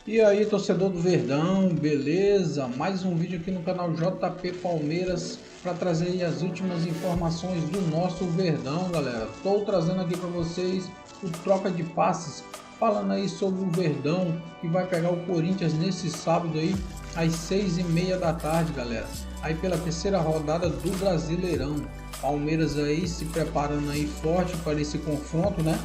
E aí, torcedor do Verdão, beleza? Mais um vídeo aqui no canal JP Palmeiras para trazer aí as últimas informações do nosso Verdão, galera. Estou trazendo aqui para vocês o troca de passes, falando aí sobre o Verdão que vai pegar o Corinthians nesse sábado aí às 6h30 da tarde, galera. Aí pela terceira rodada do Brasileirão. Palmeiras aí se preparando aí forte para esse confronto, né?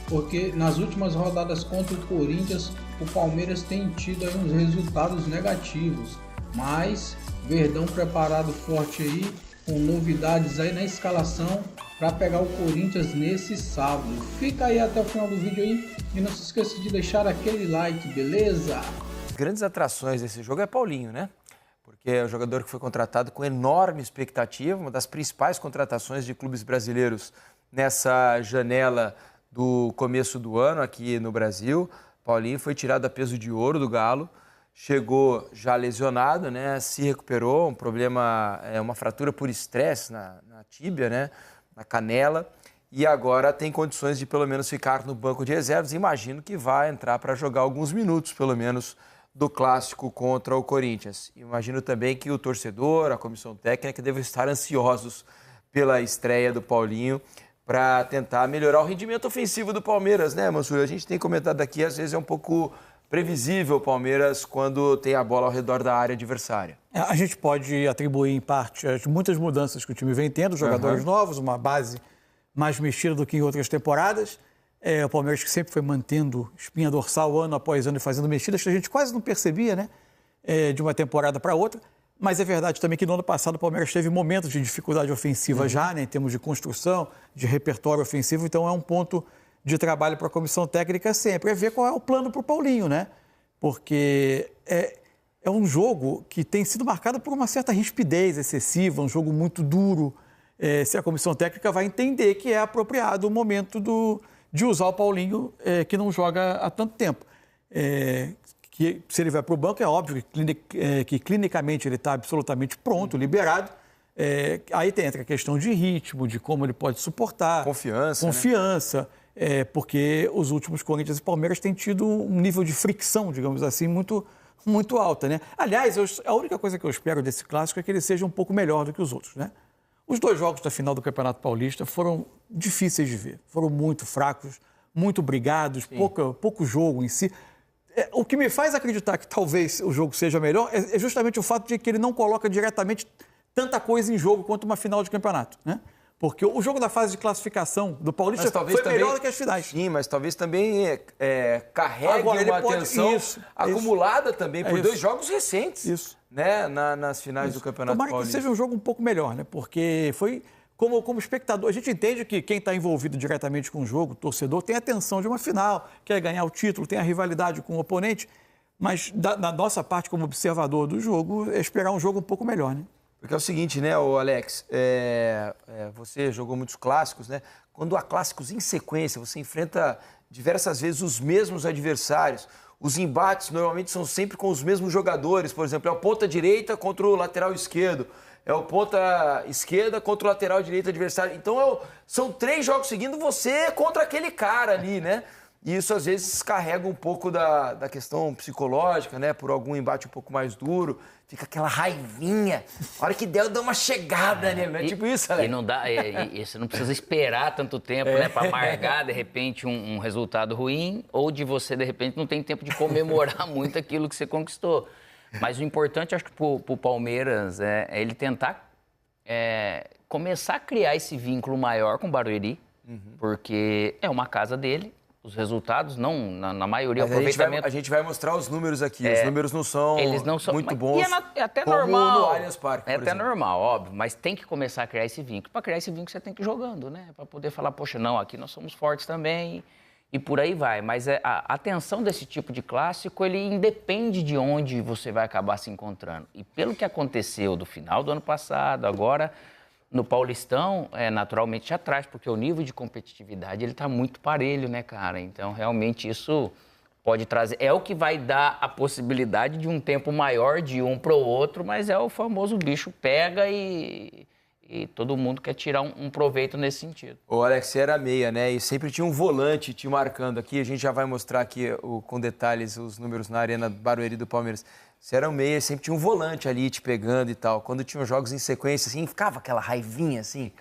Porque nas últimas rodadas contra o Corinthians, o Palmeiras tem tido aí uns resultados negativos, mas Verdão preparado forte aí, com novidades aí na escalação para pegar o Corinthians nesse sábado. Fica aí até o final do vídeo aí e não se esqueça de deixar aquele like, beleza? Grandes atrações desse jogo é Paulinho, né? Porque é um jogador que foi contratado com enorme expectativa, uma das principais contratações de clubes brasileiros nessa janela do começo do ano aqui no Brasil. Paulinho foi tirado a peso de ouro do Galo, chegou já lesionado, né? Se recuperou, um problema, uma fratura por estresse na tíbia, né? Na canela, e agora tem condições de pelo menos ficar no banco de reservas. Imagino que vai entrar para jogar alguns minutos, pelo menos, do clássico contra o Corinthians. Imagino também que o torcedor, a comissão técnica, devem estar ansiosos pela estreia do Paulinho, para tentar melhorar o rendimento ofensivo do Palmeiras, né, Mansur? A gente tem comentado aqui, às vezes é um pouco previsível o Palmeiras quando tem a bola ao redor da área adversária. A gente pode atribuir, em parte, as muitas mudanças que o time vem tendo, jogadores novos, uma base mais mexida do que em outras temporadas. O Palmeiras que sempre foi mantendo espinha dorsal ano após ano e fazendo mexidas que a gente quase não percebia, né? De uma temporada para outra. Mas é verdade também que no ano passado o Palmeiras teve momentos de dificuldade ofensiva já, né, em termos de construção, de repertório ofensivo. Então é um ponto de trabalho para a comissão técnica sempre. É ver qual é o plano para o Paulinho, né? Porque é um jogo que tem sido marcado por uma certa rispidez excessiva, um jogo muito duro. Se a comissão técnica vai entender que é apropriado o momento de usar o Paulinho, que não joga há tanto tempo. Que se ele vai para o banco, é óbvio que clinicamente ele está absolutamente pronto, liberado. Aí entra a questão de ritmo, de como ele pode suportar. Confiança. Né? Porque os últimos Corinthians e Palmeiras têm tido um nível de fricção, digamos assim, muito, muito alta, né? Aliás, a única coisa que eu espero desse clássico é que ele seja um pouco melhor do que os outros, né? Os dois jogos da final do Campeonato Paulista foram difíceis de ver. Foram muito fracos, muito brigados, pouco jogo em si. O que me faz acreditar que talvez o jogo seja melhor é justamente o fato de que ele não coloca diretamente tanta coisa em jogo quanto uma final de campeonato, né? Porque o jogo da fase de classificação do Paulista foi melhor do que as finais. Sim, mas talvez também carregue uma atenção acumulada também por dois jogos recentes, né? Nas finais do Campeonato Paulista. Tomara que seja um jogo um pouco melhor, né? Porque foi... Como espectador, a gente entende que quem está envolvido diretamente com o jogo, o torcedor, tem a tensão de uma final, quer ganhar o título, tem a rivalidade com o oponente, mas da nossa parte como observador do jogo, é esperar um jogo um pouco melhor, né? Porque é o seguinte, né, Alex, você jogou muitos clássicos, né? Quando há clássicos em sequência, você enfrenta diversas vezes os mesmos adversários. Os embates normalmente são sempre com os mesmos jogadores, por exemplo, é o ponta direita contra o lateral esquerdo. É o ponta esquerda contra o lateral direito adversário. Então, são 3 jogos seguindo você contra aquele cara ali, né? E isso, às vezes, carrega um pouco da questão psicológica, né? Por algum embate um pouco mais duro. Fica aquela raivinha. A hora que der, eu dou uma chegada nele, né? Tipo isso, Alex. E não dá, você não precisa esperar tanto tempo, né? Para amargar, de repente, um resultado ruim. Ou de você, de repente, não tem tempo de comemorar muito aquilo que você conquistou. Mas o importante, acho que para o Palmeiras é ele tentar começar a criar esse vínculo maior com o Barueri, porque é uma casa dele, os resultados, não, na maioria, o aproveitamento... A gente vai mostrar os números aqui, os números não são muito bons, e é até como normal, no Allianz Parque, é até normal, óbvio, mas tem que começar a criar esse vínculo. Para criar esse vínculo, você tem que ir jogando, né? Para poder falar, poxa, não, aqui nós somos fortes também... E por aí vai, mas a atenção desse tipo de clássico, ele independe de onde você vai acabar se encontrando. E pelo que aconteceu do final do ano passado, agora no Paulistão, naturalmente atrás, porque o nível de competitividade ele está muito parelho, né, cara? Então, realmente, isso pode trazer... É o que vai dar a possibilidade de um tempo maior de um para o outro, mas é o famoso bicho pega e E todo mundo quer tirar um proveito nesse sentido. O Alex era meia, né? E sempre tinha um volante te marcando aqui. A gente já vai mostrar aqui com detalhes os números na Arena Barueri do Palmeiras. Você era um meia, sempre tinha um volante ali te pegando e tal. Quando tinha jogos em sequência, assim, ficava aquela raivinha, assim.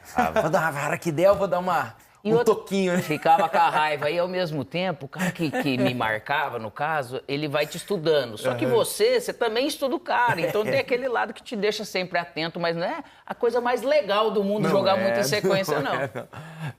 Vou dar uma hora que der, eu vou dar um toquinho, né? Ficava com a raiva. E ao mesmo tempo, o cara que me marcava, no caso, ele vai te estudando. Só que você também estuda o cara. Então tem aquele lado que te deixa sempre atento, mas não é a coisa mais legal do mundo jogar muito em sequência, não.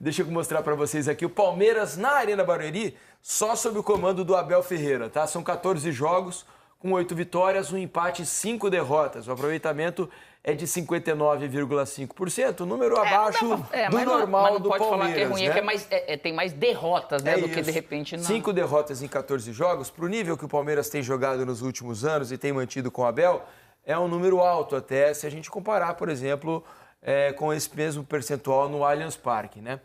Deixa eu mostrar pra vocês aqui o Palmeiras na Arena Barueri, só sob o comando do Abel Ferreira, tá? São 14 jogos, com 8 vitórias, um empate e 5 derrotas. O aproveitamento é de 59,5%, número abaixo do normal do Palmeiras. Mas não pode falar que é ruim, né? Tem mais derrotas, né, do que de repente não. 5 derrotas em 14 jogos, pro nível que o Palmeiras tem jogado nos últimos anos e tem mantido com o Abel, é um número alto até se a gente comparar, por exemplo, com esse mesmo percentual no Allianz Parque, né?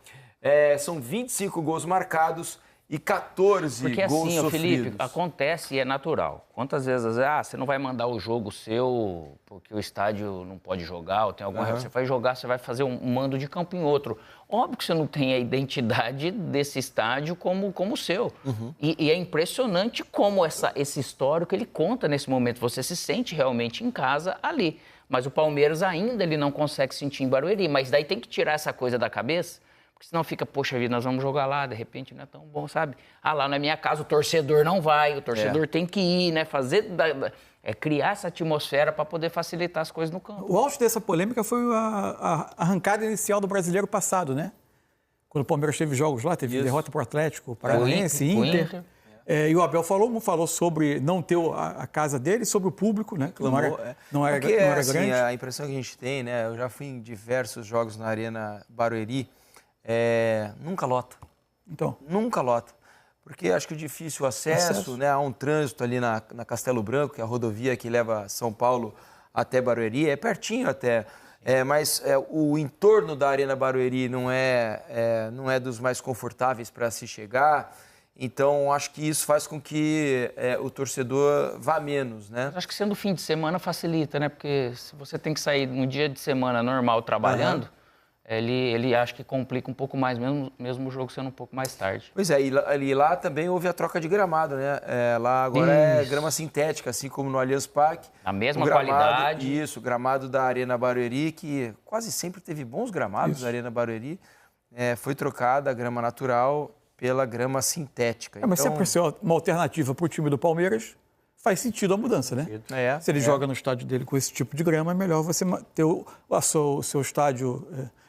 São 25 gols marcados e 14 porque gols assim, sofridos. Felipe, acontece e é natural. Quantas vezes, você não vai mandar o jogo seu porque o estádio não pode jogar ou tem alguma regra, você vai jogar, você vai fazer um mando de campo em outro. Óbvio que você não tem a identidade desse estádio como o seu. E é impressionante como esse histórico ele conta nesse momento. Você se sente realmente em casa ali. Mas o Palmeiras ainda ele não consegue sentir em Barueri. Mas daí tem que tirar essa coisa da cabeça. Porque senão fica, poxa vida, nós vamos jogar lá, de repente não é tão bom, sabe? Lá na minha casa o torcedor não vai, o torcedor tem que ir, né? Criar essa atmosfera para poder facilitar as coisas no campo. O auge dessa polêmica foi a arrancada inicial do Brasileiro passado, né? Quando o Palmeiras teve jogos lá, teve derrota para o Atlético, Paranaense, Inter. E o Abel falou sobre não ter a casa dele, sobre o público, né? Que não era grande. A impressão que a gente tem, né? Eu já fui em diversos jogos na Arena Barueri. Nunca lota. Então. Nunca lota. Porque acho que o difícil acesso, né? Há um trânsito ali na Castelo Branco, que é a rodovia que leva São Paulo até Barueri, é pertinho até. Mas o entorno da Arena Barueri não é dos mais confortáveis para se chegar. Então, acho que isso faz com que o torcedor vá menos, né? Acho que sendo fim de semana facilita, né? Porque se você tem que sair num dia de semana normal trabalhando... Ele acha que complica um pouco mais, mesmo o jogo sendo um pouco mais tarde. Pois é, e lá também houve a troca de gramado, né? Lá agora é grama sintética, assim como no Allianz Parque. A mesma qualidade. Isso, o gramado da Arena Barueri, que quase sempre teve bons gramados da Arena Barueri, foi trocada a grama natural pela grama sintética. Mas se é uma alternativa para o time do Palmeiras, faz sentido a mudança, né? Se ele joga no estádio dele com esse tipo de grama, é melhor você ter o seu estádio...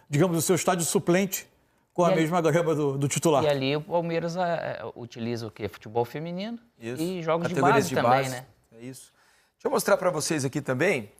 digamos, o seu estádio suplente com a mesma grama do titular. E ali o Palmeiras utiliza o quê? Futebol feminino e jogos de base também, né? É isso. Deixa eu mostrar para vocês aqui também.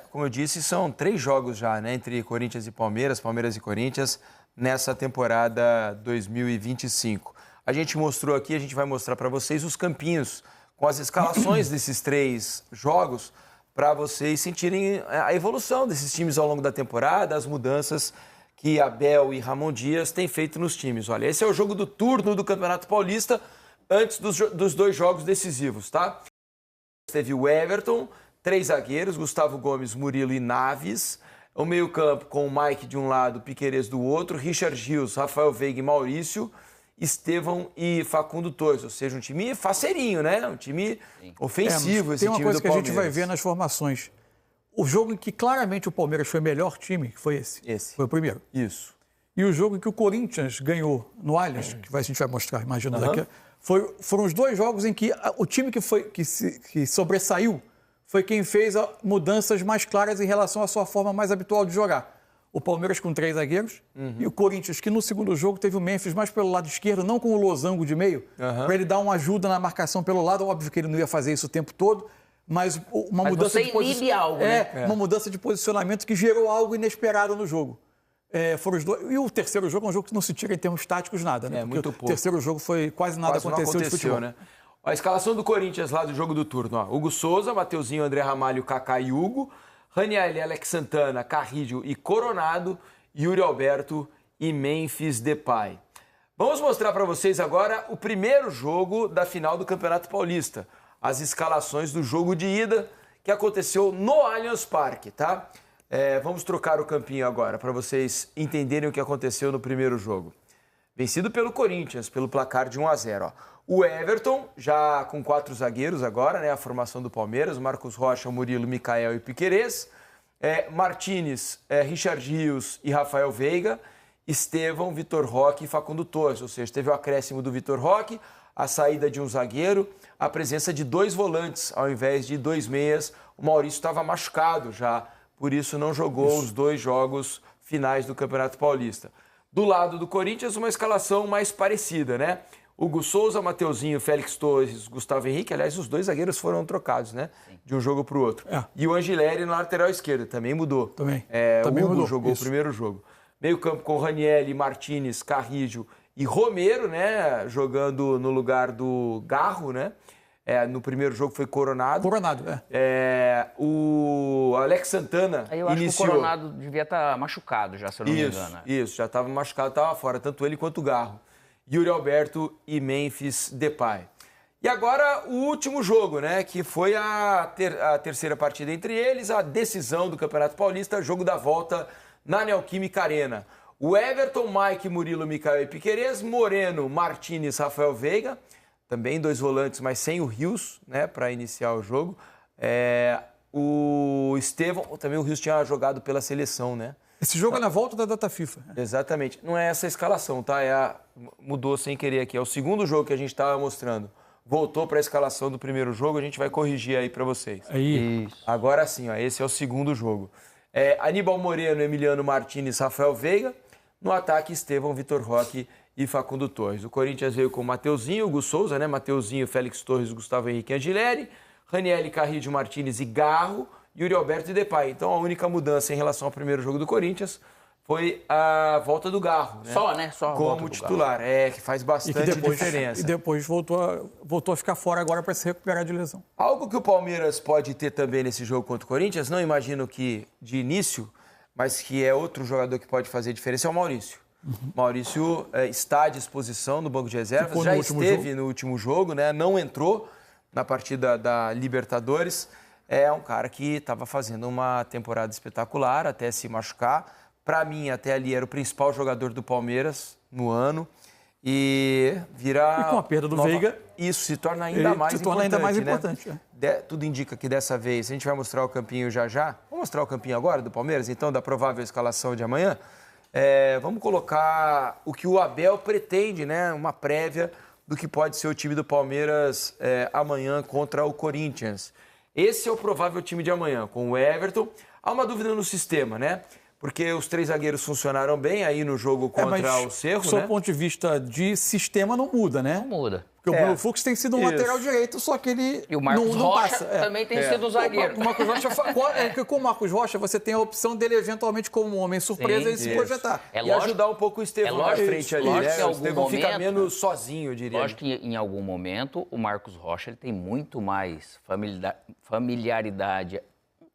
Como eu disse, são 3 jogos já, né? Entre Corinthians e Palmeiras e Corinthians, nessa temporada 2025. A gente mostrou aqui, a gente vai mostrar para vocês os campinhos com as escalações desses 3 jogos, para vocês sentirem a evolução desses times ao longo da temporada, as mudanças que Abel e Ramon Dias têm feito nos times. Olha, esse é o jogo do turno do Campeonato Paulista, antes dos 2 jogos decisivos, tá? Teve o Everton, 3 zagueiros, Gustavo Gomes, Murilo e Naves. O meio-campo com o Mike de um lado, Piquerez do outro, Richard Rios, Rafael Veiga e Maurício, Estevão e Facundo Torres, ou seja, um time faceirinho, né? Um time ofensivo, esse time do Palmeiras. Tem uma coisa que a gente vai ver nas formações. O jogo em que claramente o Palmeiras foi o melhor time, foi esse. Foi o primeiro. Isso. E o jogo em que o Corinthians ganhou no Allianz, que a gente vai mostrar, imagina daqui, foram os 2 jogos em que o time que sobressaiu foi quem fez mudanças mais claras em relação à sua forma mais habitual de jogar. O Palmeiras com 3 zagueiros e o Corinthians, que no segundo jogo teve o Memphis mais pelo lado esquerdo, não com o losango de meio, para ele dar uma ajuda na marcação pelo lado. Óbvio que ele não ia fazer isso o tempo todo, mas uma mudança de posicionamento. Uma mudança de posicionamento que gerou algo inesperado no jogo. Foram os 2. E o terceiro jogo é um jogo que não se tira em termos táticos nada, né? Muito pouco. O terceiro jogo foi quase nada aconteceu de futebol. Né? A escalação do Corinthians lá do jogo do turno. Hugo Souza, Mateuzinho, André Ramalho, Kaká e Hugo. Ranieri, Alex Santana, Carrillo e Coronado, Yuri Alberto e Memphis Depay. Vamos mostrar para vocês agora o primeiro jogo da final do Campeonato Paulista. As escalações do jogo de ida que aconteceu no Allianz Parque, tá? Vamos trocar o campinho agora, para vocês entenderem o que aconteceu no primeiro jogo. Vencido pelo Corinthians, pelo placar de 1-0. Ó. O Everton, já com 4 zagueiros agora, né? A formação do Palmeiras, Marcos Rocha, Murilo, Micael e Piquerez. Martínez, Richard Rios e Rafael Veiga. Estevão, Vitor Roque e Facundo Torres. Ou seja, teve o acréscimo do Vitor Roque, a saída de um zagueiro, a presença de 2 volantes ao invés de 2 meias. O Maurício estava machucado já, por isso não jogou os 2 jogos finais do Campeonato Paulista. Do lado do Corinthians, uma escalação mais parecida, né? Hugo Souza, Mateuzinho, Félix Torres, Gustavo Henrique. Aliás, os 2 zagueiros foram trocados, né? Sim. De um jogo para o outro. E o Angileri na lateral esquerda, também mudou. Também o Hugo mudou. Jogou o primeiro jogo. Meio campo com Ranieri, Martínez, Carrillo e Romero, né? Jogando no lugar do Garro, né? No primeiro jogo foi Coronado. O Alex Santana Aí eu acho iniciou. que o Coronado devia estar machucado já, se eu não me engano. Isso, já estava machucado, estava fora, tanto ele quanto o Garro. Yuri Alberto e Memphis Depay. E agora o último jogo, né? Que foi a terceira partida entre eles, a decisão do Campeonato Paulista, jogo da volta na Neoquímica Arena. O Everton, Mike, Murilo, Micael e Piquerez, Moreno, Martínez, Rafael Veiga, também 2 volantes, mas sem o Rios, né, para iniciar o jogo. O Estevão, também o Rios tinha jogado pela seleção, né? Esse jogo é na volta da data FIFA. Exatamente. Não é essa a escalação, tá? Mudou sem querer aqui. É o segundo jogo que a gente estava mostrando. Voltou para a escalação do primeiro jogo, a gente vai corrigir aí para vocês. Isso. Agora sim, ó, esse é o segundo jogo. Aníbal Moreno, Emiliano Martínez, Rafael Veiga. No ataque, Estevão, Vitor Roque e Facundo Torres. O Corinthians veio com Mateuzinho, Hugo Souza, né? Mateuzinho, Félix Torres, Gustavo Henrique e Angileri. Ranieri, Carrillo, Martínez e Garro. Yuri Alberto e Depay. Então, a única mudança em relação ao primeiro jogo do Corinthians foi a volta do Garro, né? Só, né? Só a volta como do titular. Que faz bastante diferença. E depois voltou a ficar fora agora para se recuperar de lesão. Algo que o Palmeiras pode ter também nesse jogo contra o Corinthians, não imagino que de início, mas que é outro jogador que pode fazer diferença, é o Maurício. Maurício está à disposição no banco de reservas, já esteve no último jogo, né? Não entrou na partida da Libertadores. É um cara que estava fazendo uma temporada espetacular até se machucar. Para mim, até ali, era o principal jogador do Palmeiras no ano. E com a perda do Veiga, isso se torna ainda mais importante. Né? Tudo indica que dessa vez, a gente vai mostrar o campinho já. Vamos mostrar o campinho agora do Palmeiras, então, da provável escalação de amanhã. Vamos colocar o que o Abel pretende, né? Uma prévia do que pode ser o time do Palmeiras amanhã contra o Corinthians. Esse é o provável time de amanhã, com o Everton. Há uma dúvida no sistema, né? Porque os 3 zagueiros funcionaram bem aí no jogo contra o Cerro, né? Do ponto de vista de sistema, não muda, né? Não muda. Porque o Bruno Fux tem sido um lateral direito, só que ele e o Marcos não Rocha passa. também tem sido um zagueiro. Com o Marcos Rocha, você tem a opção dele, eventualmente, como um homem surpresa, ele se projetar. E ajudar um pouco o Estevão na frente ali, né? O Estevão fica menos sozinho, eu diria. Lógico que em algum momento o Marcos Rocha ele tem muito mais familiaridade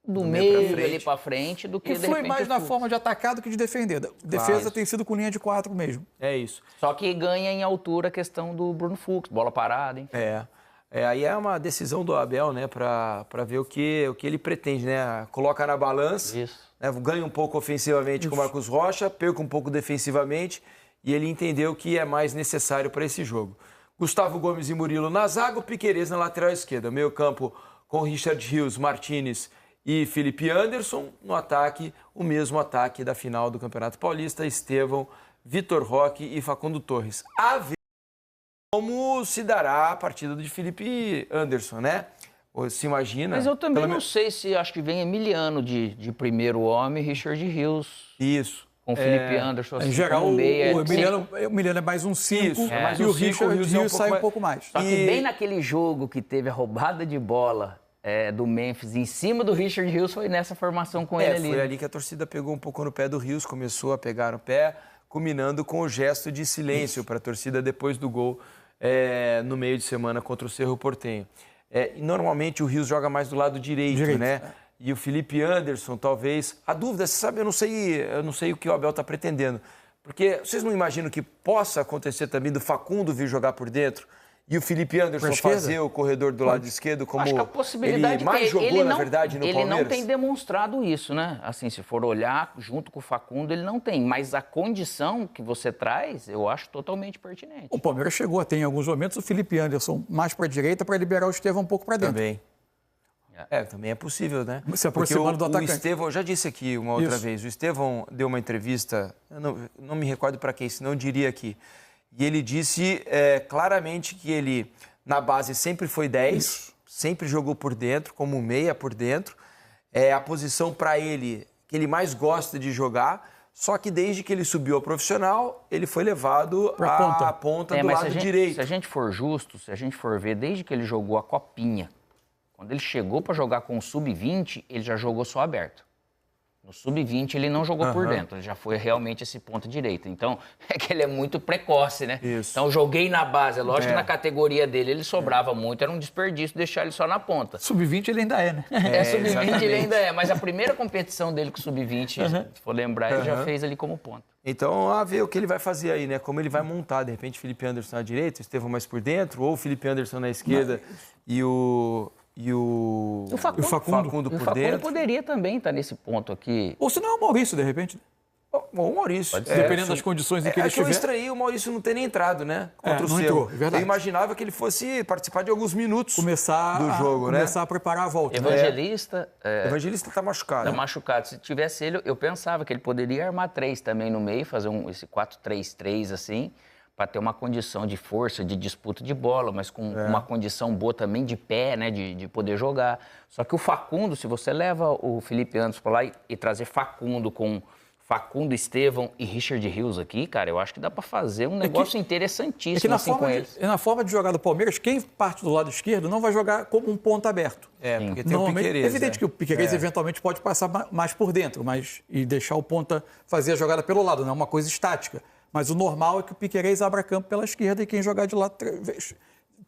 do meio ali pra frente do que, de repente, mais na forma de atacar do que de defender. Defesa tem sido com linha de 4 mesmo. É isso. Só que ganha em altura a questão do Bruno Fux, bola parada, enfim. Aí é uma decisão do Abel, né, pra ver o que ele pretende, né? Coloca na balança, né, ganha um pouco ofensivamente com o Marcos Rocha, perca um pouco defensivamente, e ele entendeu o que é mais necessário para esse jogo. Gustavo Gomes e Murilo na zaga, o Piquerez na lateral esquerda. Meio campo com Richard Rios, Martínez e Felipe Anderson. No ataque, o mesmo ataque da final do Campeonato Paulista, Estevão, Vitor Roque e Facundo Torres. A ver como se dará a partida de Felipe Anderson, né? Ou se imagina... Mas eu também não sei se acho que vem Emiliano de primeiro homem, Richard Rios. Isso. Com o Felipe Anderson. Em geral, o Emiliano é mais um 5 e o Richard Rios sai um pouco mais. Só que bem naquele jogo que teve a roubada de bola do Memphis em cima do Richard Rios, foi nessa formação com ele ali. Foi ali que a torcida pegou um pouco no pé do Rios, começou a pegar no pé, culminando com o gesto de silêncio para a torcida depois do gol no meio de semana contra o Cerro Porteño. Normalmente o Rios joga mais do lado direito, né? E o Felipe Anderson, talvez... A dúvida, você sabe, eu não sei o que o Abel está pretendendo. Porque vocês não imaginam que possa acontecer também do Facundo vir jogar por dentro E o Felipe Anderson fazer o corredor do lado esquerdo, como acho que a possibilidade ele mais jogou, ele não, na verdade, no Palmeiras? Ele não tem demonstrado isso, né? Assim, se for olhar junto com o Facundo, ele não tem. Mas a condição que você traz, eu acho totalmente pertinente. O Palmeiras chegou a ter, em alguns momentos, o Felipe Anderson mais para a direita para liberar o Estevão um pouco para dentro. Também é possível, né? Se aproximando do atacante. O Estevão, eu já disse aqui uma outra vez, o Estevão deu uma entrevista, eu não me recordo para quem, senão eu diria aqui. E ele disse claramente que ele, na base, sempre foi 10, sempre jogou por dentro, como meia por dentro. É a posição para ele que ele mais gosta de jogar, só que desde que ele subiu ao profissional, ele foi levado à ponta do lado direito. Se a gente for justo, se a gente for ver, desde que ele jogou a Copinha, quando ele chegou para jogar com o Sub-20, ele já jogou só aberto. No Sub-20 ele não jogou por dentro, ele já foi realmente esse ponto direito. Então, é que ele é muito precoce, né? Isso. Então, joguei na base. É lógico que na categoria dele ele sobrava muito, era um desperdício deixar ele só na ponta. Sub-20 ele ainda é, né? Sub-20 ele ainda é, mas a primeira competição dele com o Sub-20, se for lembrar, ele já fez ali como ponta. Então, a ver o que ele vai fazer aí, né? Como ele vai montar, de repente, Felipe Anderson na direita, o Estevão mais por dentro, ou o Felipe Anderson na esquerda e o Facundo por dentro. Poderia também estar nesse ponto aqui. Ou se não é o Maurício, de repente. Bom, o Maurício. Dependendo das condições em que ele estiver. Eu estranhei o Maurício não ter nem entrado, né? Contra o não Cerro. entrou, é verdade. Eu imaginava que ele fosse participar de alguns minutos do jogo, né? Começar a preparar a volta. Evangelista. O Evangelista está machucado. Está machucado. Se tivesse ele, eu pensava que ele poderia armar 3 também no meio, fazer esse 4-3-3 assim, para ter uma condição de força, de disputa de bola, mas com uma condição boa também de pé, né, de poder jogar. Só que o Facundo, se você leva o Felipe Anderson para lá e trazer Facundo com Facundo, Estevão e Richard Rios aqui, cara, eu acho que dá para fazer um negócio interessantíssimo assim com eles. Na forma de jogar do Palmeiras, quem parte do lado esquerdo não vai jogar como um ponta aberto. Porque tem o Piquerez. É evidente que o Piquerez eventualmente pode passar mais por dentro, e deixar o ponta fazer a jogada pelo lado, não é uma coisa estática. Mas o normal é que o Piquerez abra campo pela esquerda e quem jogar de lado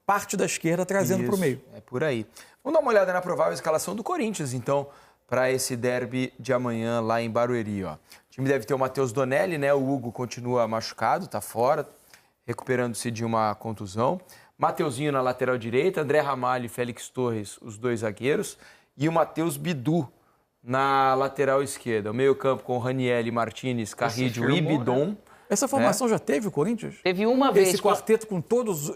parte da esquerda trazendo para o meio. É por aí. Vamos dar uma olhada na provável escalação do Corinthians, então, para esse derby de amanhã lá em Barueri. Ó. O time deve ter o Matheus Donelli, né? O Hugo continua machucado, está fora, recuperando-se de uma contusão. Mateuzinho na lateral direita, André Ramalho e Félix Torres, os 2 zagueiros. E o Matheus Bidu na lateral esquerda. O meio-campo com Raniel, Martínez, Carrillo e Bidon. Né? Essa formação já teve o Corinthians? Teve uma vez. Esse quarteto com todos,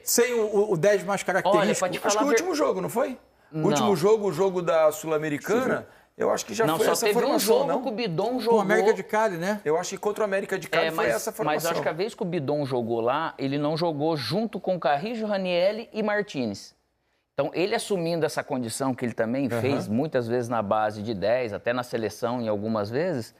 sem o 10 mais característico. Olha, acho que o último jogo, não foi? O último jogo, o jogo da Sul-Americana, eu acho que já foi essa formação, um jogo não? Que o Bidon jogou. Com o América de Cali, né? Eu acho que contra o América de Cali foi essa formação. Mas acho que a vez que o Bidon jogou lá, ele não jogou junto com Carrillo, Raniel e Martínez. Então, ele assumindo essa condição que ele também fez muitas vezes na base de 10, até na seleção em algumas vezes,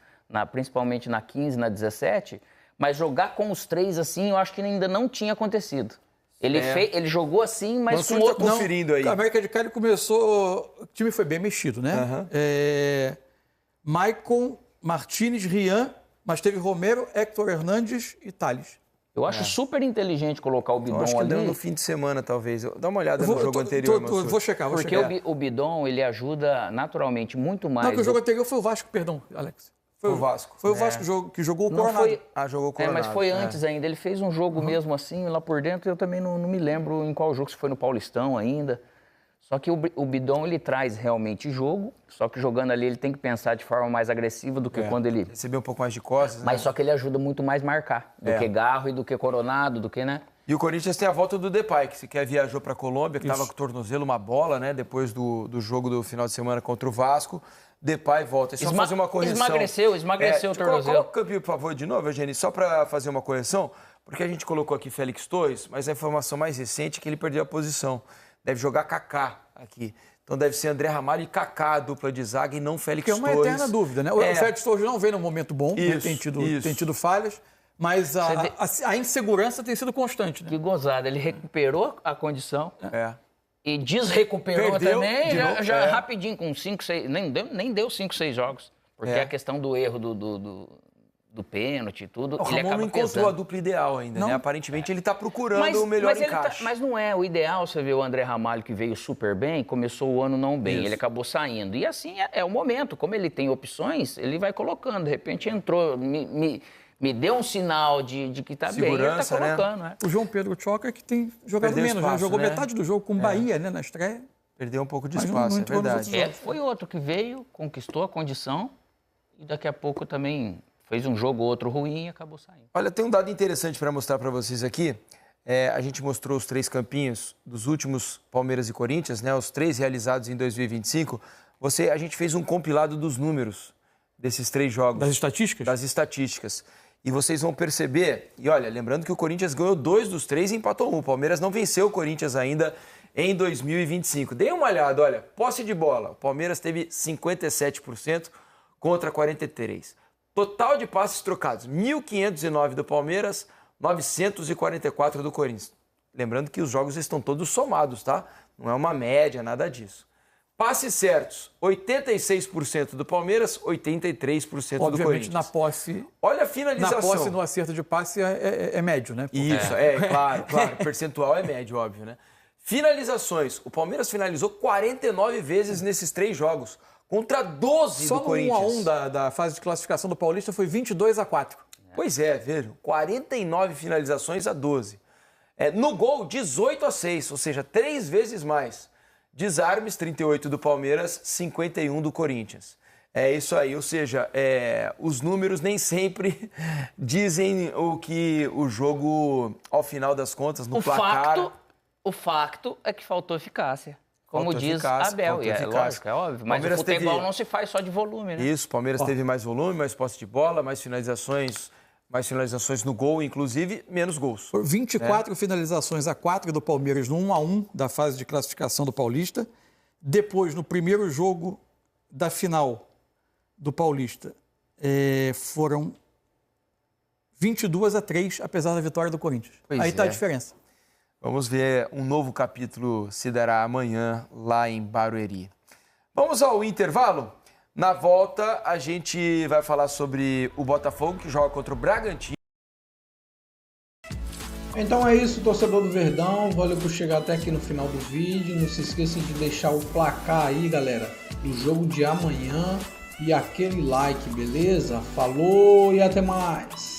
principalmente na 15, na 17... Mas jogar com os 3 assim, eu acho que ainda não tinha acontecido. Ele jogou assim, mas com outro... conferindo aí. A América de Cali começou... O time foi bem mexido, né? Maicon, Martínez, Rian, mas teve Romero, Héctor Hernandes e Tales. Eu acho super inteligente colocar o Bidon ali. Acho que deu no fim de semana, talvez. Dá uma olhada no jogo anterior. Vou checar. Porque o Bidon, ele ajuda naturalmente muito mais... Não, que o jogo anterior foi o Vasco, perdão, Alex. Foi o Vasco. Foi o Vasco que jogou o Coronado. Jogou o Coronado. Mas foi antes ainda. Ele fez um jogo mesmo assim, lá por dentro. Eu também não me lembro em qual jogo, se foi no Paulistão ainda. Só que o Bidon, ele traz realmente jogo. Só que jogando ali, ele tem que pensar de forma mais agressiva do que quando ele... Receber um pouco mais de costas, Mas só que ele ajuda muito mais marcar. Do que Garro e do que Coronado, do que, né? E o Corinthians tem a volta do Depay, que sequer viajou para a Colômbia, que estava com o tornozelo, uma bola, né? Depois do jogo do final de semana contra o Vasco. Depay volta. É só fazer uma correção. Emagreceu o tornozelo. Coloca o campinho, por favor, de novo, Eugênio, só para fazer uma correção, porque a gente colocou aqui Félix Torres, mas a informação mais recente é que ele perdeu a posição. Deve jogar Kaká aqui. Então deve ser André Ramalho e Kaká, a dupla de zaga, e não Félix Torres. Que é uma eterna dúvida, né? O Félix Torres não vem num momento bom, tem tido falhas, mas a insegurança tem sido constante. Né? Que gozada, ele recuperou a condição. E desrecuperou Perdeu, também, já rapidinho, com 5, 6... Nem deu 5, 6 jogos. Porque a questão do erro do pênalti e tudo, ele acaba não encontrou pesando. A dupla ideal ainda, né? Aparentemente ele está procurando o melhor encaixe. Mas não é o ideal, você vê o André Ramalho, que veio super bem, começou o ano não bem, ele acabou saindo. E assim é o momento, como ele tem opções, ele vai colocando. De repente entrou, me deu um sinal de que tá bem, ele tá Segurança, né? colocando, né? O João Pedro Choca, que tem jogado Perdeu menos, espaço, né? Jogou né? metade do jogo com o Bahia, né, na estreia. Perdeu um pouco de Mas não espaço, é entrou nos verdade. outros Foi outro que veio, conquistou a condição e daqui a pouco também fez um jogo ou outro ruim e acabou saindo. Olha, tem um dado interessante para mostrar para vocês aqui. A gente mostrou os 3 campinhos dos últimos Palmeiras e Corinthians, né? Os 3 realizados em 2025. A gente fez um compilado dos números desses 3 jogos. Das estatísticas? Das estatísticas. E vocês vão perceber, e olha, lembrando que o Corinthians ganhou 2 dos 3 e empatou 1. O Palmeiras não venceu o Corinthians ainda em 2025. Dê uma olhada, olha, posse de bola. O Palmeiras teve 57% contra 43%. Total de passes trocados, 1.509 do Palmeiras, 944 do Corinthians. Lembrando que os jogos estão todos somados, tá? Não é uma média, nada disso. Passes certos, 86% do Palmeiras, 83% do Obviamente, Corinthians. na posse... Olha a finalização. Na posse, no acerto de passe, é médio, né? Isso, claro. O percentual é médio, óbvio, né? Finalizações. O Palmeiras finalizou 49 vezes nesses 3 jogos, contra 12 Só do Corinthians. Só no 1x1 da fase de classificação do Paulista foi 22-4. Pois é, velho. 49 finalizações a 12. No gol, 18-6, ou seja, 3 vezes mais. Desarmes, 38 do Palmeiras, 51 do Corinthians. É isso aí, ou seja, os números nem sempre dizem o que o jogo, ao final das contas, no placar... O facto é que faltou eficácia. Como Faltou diz eficácia, Abel, faltou e é eficácia. lógico, é óbvio. Mas Palmeiras o futebol teve- não se faz só de volume, né? Isso, o Palmeiras teve mais volume, mais posse de bola, mais finalizações no gol, inclusive menos gols. Foram 24 finalizações a 4 do Palmeiras no 1x1 da fase de classificação do Paulista. Depois, no primeiro jogo da final do Paulista, foram 22-3, apesar da vitória do Corinthians. Pois Aí está a é. diferença. Vamos ver, um novo capítulo se dará amanhã lá em Barueri. Vamos ao intervalo? Na volta, a gente vai falar sobre o Botafogo, que joga contra o Bragantino. Então é isso, torcedor do Verdão. Valeu por chegar até aqui no final do vídeo. Não se esqueça de deixar o placar aí, galera, do jogo de amanhã e aquele like, beleza? Falou e até mais!